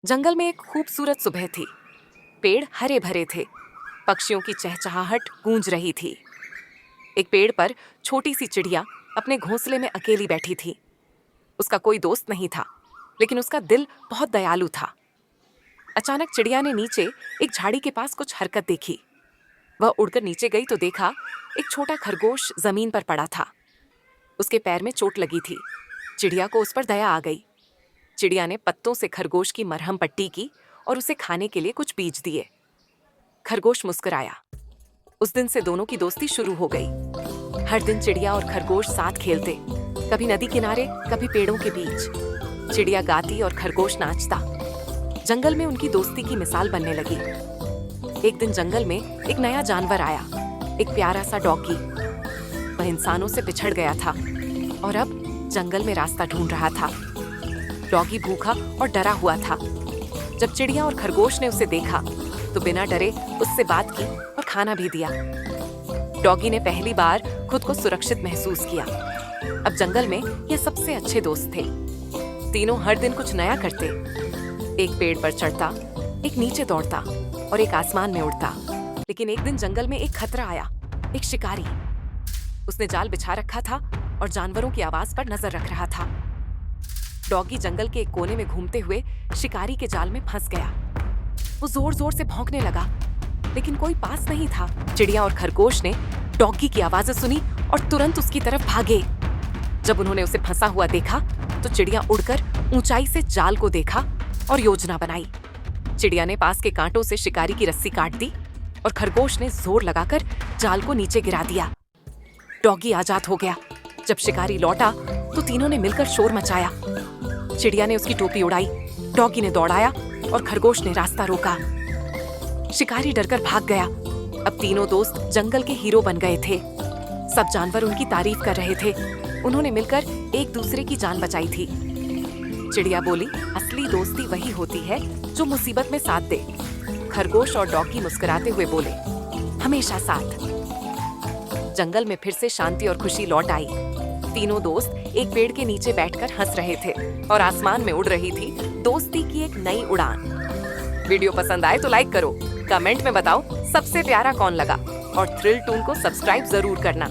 जंगल में एक खूबसूरत सुबह थी। पेड़ हरे भरे थे। पक्षियों की चहचहाहट गूंज रही थी। एक पेड़ पर छोटी सी चिड़िया अपने घोंसले में अकेली बैठी थी। उसका कोई दोस्त नहीं था, लेकिन उसका दिल बहुत दयालु था। अचानक चिड़िया ने नीचे एक झाड़ी के पास कुछ हरकत देखी। वह उड़कर नीचे गई तो देखा एक छोटा खरगोश जमीन पर पड़ा था। उसके पैर में चोट लगी थी। चिड़िया को उस पर दया आ गई। चिड़िया ने पत्तों से खरगोश की मरहम पट्टी की और उसे खाने के लिए कुछ बीज दिए। खरगोश मुस्कुराया। उस दिन से दोनों की दोस्ती शुरू हो गई। हर दिन चिड़िया और खरगोश साथ खेलते, कभी नदी किनारे, कभी पेड़ों के बीच। चिड़िया गाती और खरगोश नाचता। जंगल में उनकी दोस्ती की मिसाल बनने लगी। एक दिन जंगल में एक नया जानवर आया, एक प्यारा सा डॉगी। वह इंसानों से बिछड़ गया था और अब जंगल में रास्ता ढूंढ रहा था। डॉगी भूखा और डरा हुआ था। जब चिड़िया और खरगोश ने उसे देखा तो बिना डरे उससे बात की और खाना भी दिया। डॉगी ने पहली बार खुद को सुरक्षित महसूस किया। अब जंगल में ये सबसे अच्छे दोस्त थे। तीनों हर दिन कुछ नया करते। एक पेड़ पर चढ़ता, एक नीचे दौड़ता और एक आसमान में उड़ता। लेकिन एक दिन जंगल में एक खतरा आया, एक शिकारी। उसने जाल बिछा रखा था और जानवरों की आवाज पर नजर रख रहा था। डॉगी जंगल के एक कोने में घूमते हुए शिकारी के जाल में फंस गया। वो जोर जोर से भौंकने लगा, लेकिन कोई पास नहीं था। चिड़िया और खरगोश ने डॉगी की आवाजें सुनी और तुरंत उसकी तरफ भागे। जब उन्होंने उसे फंसा हुआ देखा तो चिड़िया उड़कर ऊंचाई से जाल को देखा और योजना बनाई। चिड़िया ने पास के कांटों से शिकारी की रस्सी काट दी और खरगोश ने जोर लगाकर जाल को नीचे गिरा दिया। डॉगी आजाद हो गया। जब शिकारी लौटा तो तीनों ने मिलकर शोर मचाया। चिड़िया ने उसकी टोपी उड़ाई, डॉगी ने दौड़ाया और खरगोश ने रास्ता रोका। शिकारी डरकर भाग गया। अब तीनों दोस्त जंगल के हीरो बन गए थे। सब जानवर उनकी तारीफ कर रहे थे। उन्होंने मिलकर एक दूसरे की जान बचाई थी। चिड़िया बोली, असली दोस्ती वही होती है जो मुसीबत में साथ दे। खरगोश और डॉगी मुस्कुराते हुए बोले, हमेशा साथ। जंगल में फिर से शांति और खुशी लौट आई। तीनों दोस्त एक पेड़ के नीचे बैठकर हंस रहे थे और आसमान में उड़ रही थी दोस्ती की एक नई उड़ान। वीडियो पसंद आए तो लाइक करो, कमेंट में बताओ सबसे प्यारा कौन लगा और थ्रिल टून को सब्सक्राइब जरूर करना।